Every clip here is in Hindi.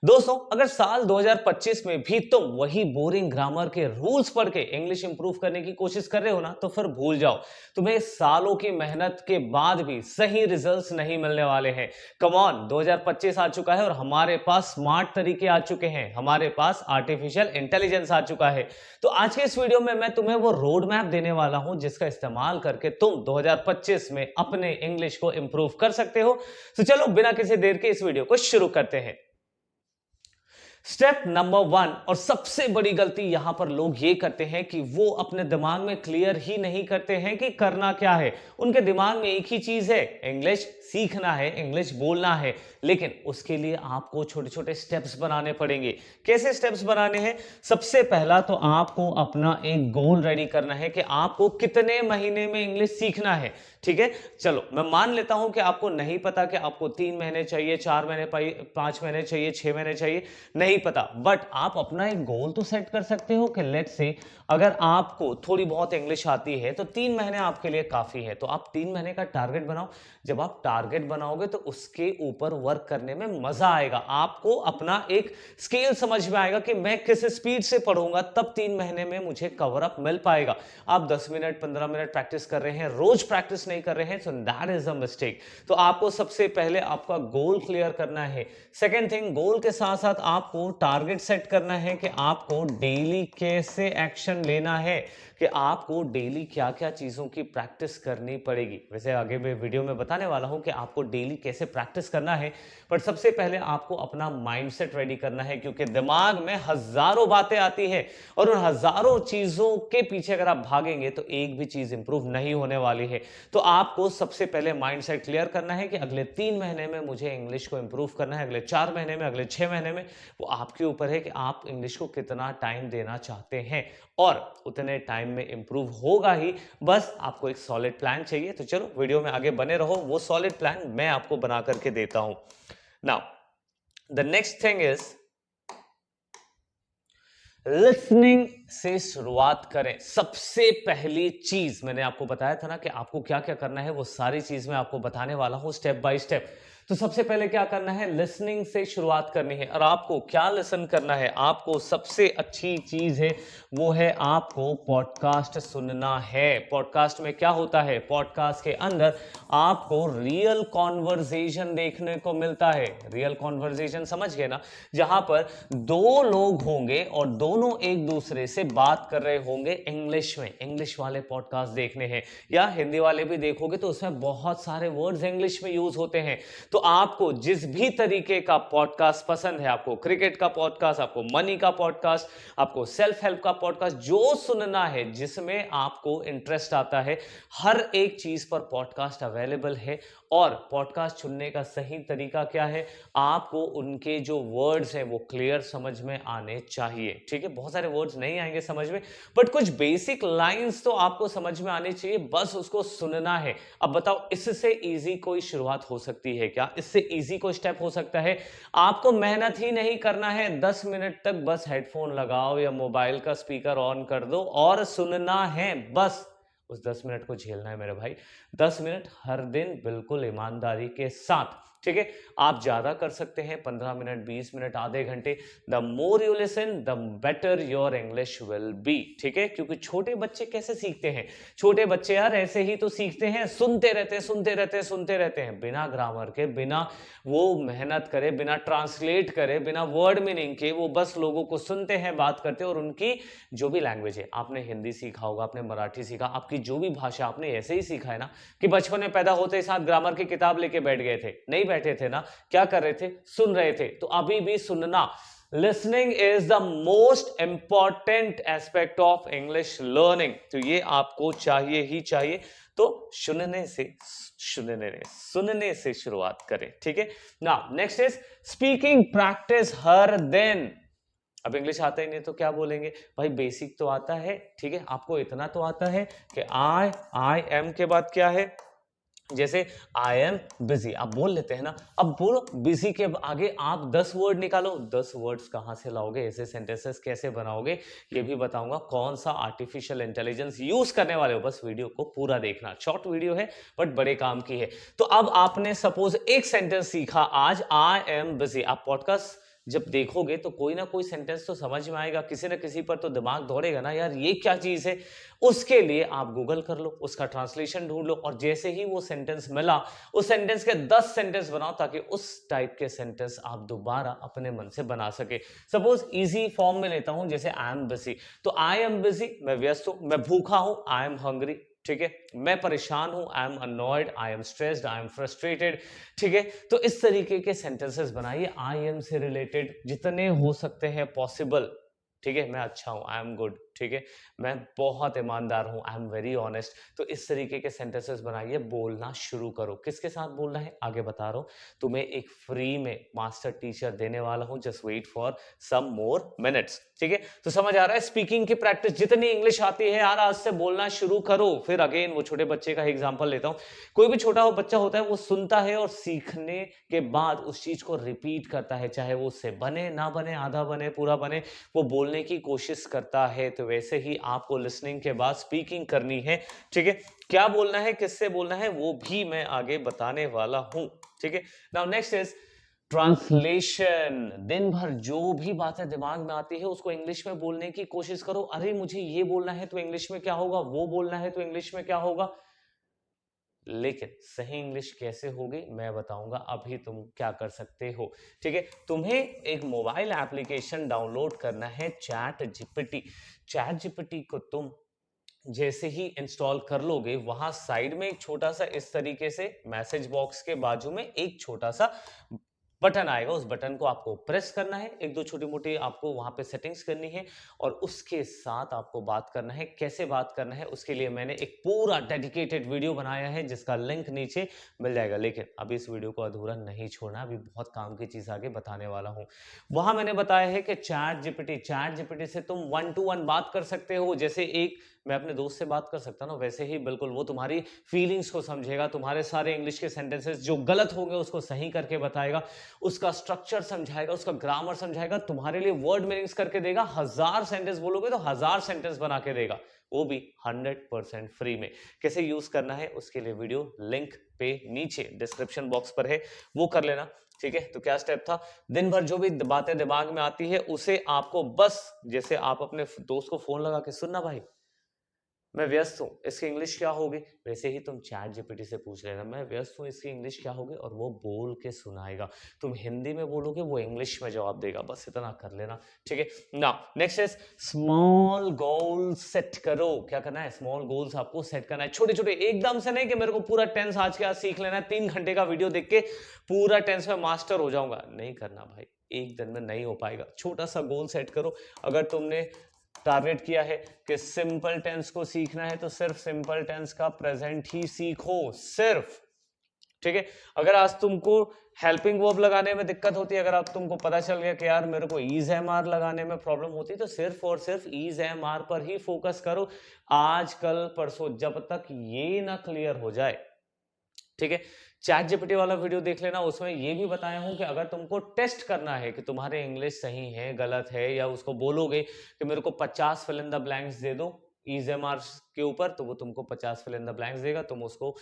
दोस्तों, अगर साल 2025 में भी तुम वही बोरिंग ग्रामर के रूल्स पढ़ के इंग्लिश इंप्रूव करने की कोशिश कर रहे हो ना, तो फिर भूल जाओ। तुम्हें सालों की मेहनत के बाद भी सही रिजल्ट्स नहीं मिलने वाले हैं। कम ऑन, 2025 आ चुका है और हमारे पास स्मार्ट तरीके आ चुके हैं, हमारे पास आर्टिफिशियल इंटेलिजेंस आ चुका है। तो आज के इस वीडियो में मैं तुम्हें वो रोड मैप देने वाला हूं जिसका इस्तेमाल करके तुम 2025 में अपने इंग्लिश को इंप्रूव कर सकते हो। तो चलो बिना किसी देर के इस वीडियो को शुरू करते हैं। स्टेप नंबर 1 और सबसे बड़ी गलती यहां पर लोग ये करते हैं कि वो अपने दिमाग में क्लियर ही नहीं करते हैं कि करना क्या है। उनके दिमाग में एक ही चीज है, इंग्लिश सीखना है, इंग्लिश बोलना है। लेकिन उसके लिए आपको छोटे छोटे स्टेप्स बनाने पड़ेंगे। कैसे स्टेप्स बनाने हैं? सबसे पहला तो आपको अपना एक गोल रेडी करना है कि आपको कितने महीने में इंग्लिश सीखना है। ठीक है, चलो मैं मान लेता हूं कि आपको नहीं पता कि आपको 3 महीने चाहिए, 4 महीने, 5 महीने चाहिए, 6 महीने चाहिए, नहीं पता। बट आप अपना एक गोल तो सेट कर सकते हो कि लेट्स से अगर आपको थोड़ी बहुत इंग्लिश आती है तो 3 महीने आपके लिए काफी है। तो आप 3 महीने का टारगेट बनाओ। जब आप टारगेट बनाओगे तो उसके ऊपर वर्क करने में मजा आएगा। आपको अपना एक स्केल समझ में आएगा कि मैं किस स्पीड से पढ़ूंगा, तब 3 महीने में मुझे कवर अप मिल पाएगा। आप 10 मिनट 15 मिनट प्रैक्टिस कर रहे हैं, रोज प्रैक्टिस नहीं कर रहे हैं, so that is a mistake. तो आपको सबसे पहले आपका गोल क्लियर करना है। सेकेंड थिंग, गोल के साथ साथ आपको टारगेट सेट करना है कि आपको डेली कैसे एक्शन लेना है, कि आपको डेली क्या क्या चीजों की प्रैक्टिस करनी पड़ेगी। वैसे आगे मैं वीडियो में बताने वाला हूं कि आपको डेली कैसे प्रैक्टिस करना है, पर सबसे पहले आपको अपना माइंडसेट रेडी करना है, क्योंकि दिमाग में हजारों बातें आती है और उन हजारों चीजों के पीछे अगर आप भागेंगे तो एक भी चीज इंप्रूव नहीं होने वाली है। तो आपको सबसे पहले माइंडसेट क्लियर करना है कि अगले 3 महीने में मुझे इंग्लिश को इंप्रूव करना है, अगले 4 महीने में, अगले 6 महीने में। वो आपके ऊपर है कि आप इंग्लिश को कितना टाइम देना चाहते हैं, और उतने टाइम में इंप्रूव होगा ही। बस आपको एक सॉलिड प्लान चाहिए। तो चलो वीडियो में आगे बने रहो, वो सॉलिड प्लान मैं आपको बना करके देता हूं। Now the next thing is listening से शुरुआत करें। सबसे पहली चीज मैंने आपको बताया था ना कि आपको क्या क्या करना है, वो सारी चीज मैं आपको बताने वाला हूं स्टेप बाय स्टेप। तो सबसे पहले क्या करना है, लिसनिंग से शुरुआत करनी है। और आपको क्या लिसन करना है? आपको सबसे अच्छी चीज है वो है आपको पॉडकास्ट सुनना है। पॉडकास्ट में क्या होता है, पॉडकास्ट के अंदर आपको रियल कॉन्वर्सेशन देखने को मिलता है। रियल कॉन्वर्सेशन समझ गए ना, जहां पर दो लोग होंगे और दोनों एक दूसरे से बात कर रहे होंगे इंग्लिश में। इंग्लिश वाले पॉडकास्ट देखने हैं, या हिंदी वाले भी देखोगे तो उसमें बहुत सारे वर्ड्स इंग्लिश में यूज होते हैं। तो आपको जिस भी तरीके का पॉडकास्ट पसंद है, आपको क्रिकेट का पॉडकास्ट, आपको मनी का पॉडकास्ट, आपको सेल्फ हेल्प का पॉडकास्ट, जो सुनना है, जिसमें आपको इंटरेस्ट आता है, हर एक चीज पर पॉडकास्ट अवेलेबल है। और पॉडकास्ट चुनने का सही तरीका क्या है, आपको उनके जो वर्ड्स हैं वो क्लियर समझ में आने चाहिए। ठीक है, बहुत सारे वर्ड्स नहीं आएंगे समझ में, बट कुछ बेसिक लाइंस तो आपको समझ में आनी चाहिए, बस उसको सुनना है। अब बताओ, इससे इजी कोई शुरुआत हो सकती है क्या? इससे इजी कोई स्टेप हो सकता है? आपको मेहनत ही नहीं करना है, 10 मिनट तक बस हेडफोन लगाओ या मोबाइल का स्पीकर ऑन कर दो और सुनना है। बस उस 10 मिनट को झेलना है मेरे भाई। 10 मिनट हर दिन बिल्कुल ईमानदारी के साथ। ठीक है, आप ज्यादा कर सकते हैं, 15 मिनट, 20 मिनट, आधे घंटे। The more you listen the better your English will be. ठीक है, क्योंकि छोटे बच्चे कैसे सीखते हैं? छोटे बच्चे यार ऐसे ही तो सीखते हैं, सुनते रहते हैं, सुनते रहते हैं, सुनते रहते हैं, बिना ग्रामर के, बिना वो मेहनत करे, बिना ट्रांसलेट करे, बिना वर्ड मीनिंग के, वो बस लोगों को सुनते हैं, बात करते हैं। और उनकी जो भी लैंग्वेज है, आपने हिंदी सीखा होगा, आपने मराठी सीखा, आपकी जो भी भाषा, आपने ऐसे ही सीखा है ना कि बचपन में पैदा होते ही साथ ग्रामर की किताब लेके बैठ गए थे? नहीं बैठे थे ना, क्या कर रहे थे? सुन रहे थे। तो अभी भी सुनना। Listening is the most important aspect of English learning. तो ये आपको चाहिए ही चाहिए। तो सुनने से शुरुआत करें। ठीक है, now next is speaking practice हर दिन। अब इंग्लिश आता ही नहीं तो क्या बोलेंगे भाई? बेसिक तो आता है, ठीक है, आपको इतना तो आता है कि आई एम के बाद क्या है, जैसे आई एम बिजी आप बोल लेते हैं ना। अब बोलो बिजी के आगे आप 10 वर्ड निकालो। 10 वर्ड्स कहां से लाओगे? ऐसे सेंटेंसेस कैसे बनाओगे, ये भी बताऊंगा। कौन सा आर्टिफिशियल इंटेलिजेंस यूज करने वाले हो, बस वीडियो को पूरा देखना। शॉर्ट वीडियो है बट बड़े काम की है। तो अब आपने सपोज एक सेंटेंस सीखा आज, आई एम बिजी। आप पॉडकास्ट जब देखोगे तो कोई ना कोई सेंटेंस तो समझ में आएगा, किसी ना किसी पर तो दिमाग दौड़ेगा ना, यार ये क्या चीज है। उसके लिए आप गूगल कर लो, उसका ट्रांसलेशन ढूंढ लो, और जैसे ही वो सेंटेंस मिला, उस सेंटेंस के 10 सेंटेंस बनाओ, ताकि उस टाइप के सेंटेंस आप दोबारा अपने मन से बना सके। सपोज इजी फॉर्म में लेता हूं, जैसे आई एम बिजी, तो आई एम बिजी, मैं व्यस्त हूं, मैं भूखा हूं, आई एम हंग्री, ठीक है, मैं परेशान हूं, I am annoyed, I am stressed, I am frustrated, ठीक है। तो इस तरीके के सेंटेंसेस बनाइए आई एम से रिलेटेड, जितने हो सकते हैं पॉसिबल, ठीक है। मैं अच्छा हूं, आई एम गुड, ठीक है। मैं बहुत ईमानदार हूं, आई एम वेरी ऑनेस्ट। तो इस तरीके के सेंटेंसेस बनाइए, बोलना शुरू करो। किसके साथ बोलना है आगे बता रहा हूं, तुम्हें एक फ्री में मास्टर टीचर देने वाला हूं, just wait for some more minutes, ठीक है। तो समझ आ रहा है, स्पीकिंग की प्रैक्टिस, जितनी इंग्लिश आती है यार आज से बोलना शुरू करो। फिर अगेन वो छोटे बच्चे का एग्जांपल लेता हूं, कोई भी छोटा बच्चा होता है, वो सुनता है और सीखने के बाद उस चीज को रिपीट करता है, चाहे वो उससे बने ना बने, आधा बने पूरा बने, वो बोलने की कोशिश करता है। तो वैसे ही आपको लिसनिंग के बाद स्पीकिंग करनी है, ठीक है। क्या बोलना है, किससे बोलना है, वो भी मैं आगे बताने वाला हूं, ठीक है। Now next is translation. दिन भर जो भी बातें दिमाग में आती है उसको इंग्लिश में बोलने की कोशिश करो। अरे मुझे ये बोलना है तो इंग्लिश में क्या होगा, वो बोलना है तो इंग्लिश में क्या होगा। लेकिन सही इंग्लिश कैसे होगी मैं बताऊंगा, अभी तुम क्या कर सकते हो, ठीक है। तुम्हें एक मोबाइल एप्लीकेशन डाउनलोड करना है, चैट जीपीटी। चैट जीपीटी को तुम जैसे ही इंस्टॉल कर लोगे, वहां साइड में एक छोटा सा इस तरीके से मैसेज बॉक्स के बाजू में एक छोटा सा बटन आएगा, उस बटन को आपको प्रेस करना है। एक दो छोटी मोटी आपको वहां पे सेटिंग्स करनी है, और उसके साथ आपको बात करना है। कैसे बात करना है उसके लिए मैंने एक पूरा डेडिकेटेड वीडियो बनाया है, जिसका लिंक नीचे मिल जाएगा। लेकिन अभी इस वीडियो को अधूरा नहीं छोड़ना, अभी बहुत काम की चीज आगे बताने वाला हूं। वहां मैंने बताया है कि चैट जीपीटी से तुम 1 to 1 बात कर सकते हो। जैसे एक मैं अपने दोस्त से बात कर सकता ना, वैसे ही बिल्कुल वो तुम्हारी फीलिंग्स को समझेगा, तुम्हारे सारे इंग्लिश के सेंटेंसेस जो गलत होंगे उसको सही करके बताएगा, उसका स्ट्रक्चर समझाएगा, उसका ग्रामर समझाएगा, तुम्हारे लिए वर्ड मीनिंग्स करके देगा। 1000 सेंटेंस बोलोगे तो 1000 सेंटेंस बना के देगा, वो भी 100% फ्री में। कैसे यूज करना है उसके लिए वीडियो लिंक पे नीचे डिस्क्रिप्शन बॉक्स पर है, वो कर लेना, ठीक है। तो क्या स्टेप था, दिन भर जो भी बातें दिमाग में आती है उसे आपको बस, जैसे आप अपने दोस्त को फोन लगा के, सुनना भाई मैं व्यस्त हूं, इसकी इंग्लिश क्या होगी, वैसे ही तुम चैट जीपीटी से पूछ लेना मैं व्यस्त हूं, इसकी इंग्लिश क्या होगी, और वो बोल के सुनाएगा। तुम हिंदी में बोलोगे, वो इंग्लिश में जवाब देगा। बस इतना कर लेना, ठीक है। Now next is small goal set करो। क्या करना है, स्मॉल गोल्स आपको सेट करना है, छोटे छोटे, एकदम से नहीं कि मेरे को पूरा टेंस आज के आज सीख लेना है, 3 घंटे का वीडियो देख के पूरा टेंस में मास्टर हो जाऊंगा, नहीं करना भाई, एक दिन में नहीं हो पाएगा। छोटा सा गोल सेट करो। अगर तुमने टारगेट किया है कि सिंपल टेंस को सीखना है, तो सिर्फ सिंपल टेंस का प्रेजेंट ही सीखो, सिर्फ, ठीक है। अगर आज तुमको हेल्पिंग वर्ब लगाने में दिक्कत होती है, अगर आप तुमको पता चल गया कि यार मेरे को ईज एम आर लगाने में प्रॉब्लम होती है, तो सिर्फ और सिर्फ ईज एम आर पर ही फोकस करो, आज कल परसों, जब तक ये ना क्लियर हो जाए, ठीक है। चैट जीपीटी वाला वीडियो देख लेना, उसमें ये भी बताया हूं कि अगर तुमको टेस्ट करना है कि तुम्हारे इंग्लिश सही है गलत है, या उसको बोलोगे कि मेरे को 50 फिल इन द ब्लैंक्स दे दो ईजेएमआर के ऊपर, तो वो तुमको 50 फिल इन द ब्लैंक्स देगा, तुम उसको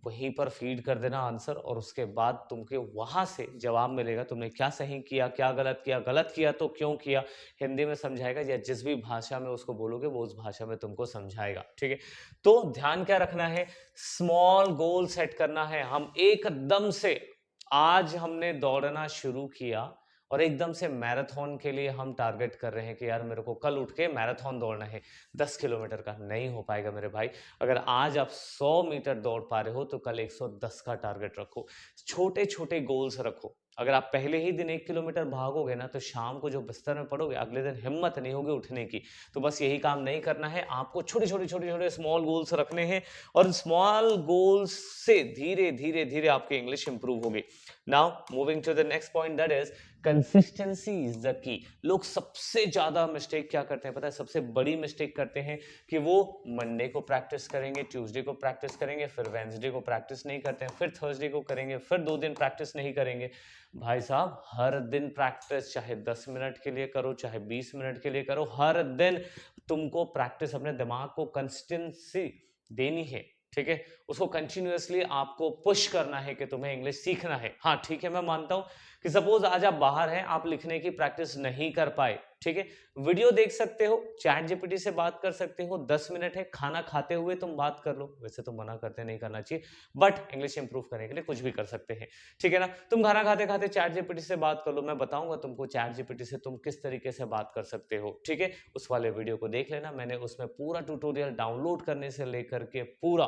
वहीं पर फीड कर देना आंसर, और उसके बाद तुमके वहां से जवाब मिलेगा तुमने क्या सही किया, क्या गलत किया, गलत किया तो क्यों किया, हिंदी में समझाएगा, या जिस भी भाषा में उसको बोलोगे वो उस भाषा में तुमको समझाएगा, ठीक है। तो ध्यान क्या रखना है, स्मॉल गोल सेट करना है। हम एकदम से, आज हमने दौड़ना शुरू किया और एकदम से मैराथन के लिए हम टारगेट कर रहे हैं कि यार मेरे को कल उठ के मैराथन दौड़ना है 10 किलोमीटर का, नहीं हो पाएगा मेरे भाई। अगर आज आप 100 मीटर दौड़ पा रहे हो तो कल 110 का टारगेट रखो, छोटे छोटे गोल्स रखो। अगर आप पहले ही दिन 1 किलोमीटर भागोगे ना, तो शाम को जो बिस्तर में पड़ोगे अगले दिन हिम्मत नहीं होगी उठने की। तो बस यही काम नहीं करना है, आपको छोटे छोटे छोटे छोटे स्मॉल गोल्स रखने हैं, और स्मॉल गोल्स से धीरे धीरे धीरे आपकी इंग्लिश इंप्रूव होगी। Now moving to the next point, that is consistency is the key. लोग सबसे ज्यादा मिस्टेक क्या करते हैं पता है, सबसे बड़ी मिस्टेक करते हैं कि वो मंडे को प्रैक्टिस करेंगे, ट्यूसडे को प्रैक्टिस करेंगे, फिर वेंसडे को प्रैक्टिस नहीं करते हैं, फिर थर्सडे को करेंगे, फिर 2 दिन प्रैक्टिस नहीं करेंगे। भाई साहब हर दिन प्रैक्टिस, चाहे 10 मिनट के लिए करो, चाहे 20 मिनट के लिए करो, हर दिन तुमको प्रैक्टिस, अपने दिमाग को कंसिस्टेंसी देनी है, ठीक है। उसको कंटिन्यूअसली आपको पुश करना है कि तुम्हें इंग्लिश सीखना है। हाँ ठीक है, मैं मानता हूं कि कि सपोज आज आप बाहर हैं, आप लिखने की प्रैक्टिस नहीं कर पाए, ठीक है, वीडियो देख सकते हो, चैट जीपीटी से बात कर सकते हो, 10 मिनट है, खाना खाते हुए तुम बात कर लो। वैसे तो मना करते नहीं करना चाहिए, बट इंग्लिश इंप्रूव करने के लिए कुछ भी कर सकते हैं, ठीक है ना। तुम खाना खाते खाते चैट जीपीटी से बात कर लो, मैं बताऊंगा तुमको चैट जीपीटी से तुम किस तरीके से बात कर सकते हो, ठीक है। उस वाले वीडियो को देख लेना, मैंने उसमें पूरा ट्यूटोरियल डाउनलोड करने से लेकर के पूरा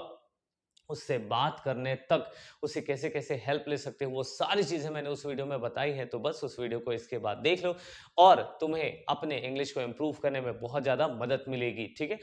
उससे बात करने तक, उसे कैसे-कैसे हेल्प ले सकते हो, वो सारी चीज़ें मैंने उस वीडियो में बताई हैं, तो बस उस वीडियो को इसके बाद देख लो और तुम्हें अपने इंग्लिश को इम्प्रूव करने में बहुत ज़्यादा मदद मिलेगी, ठीक है?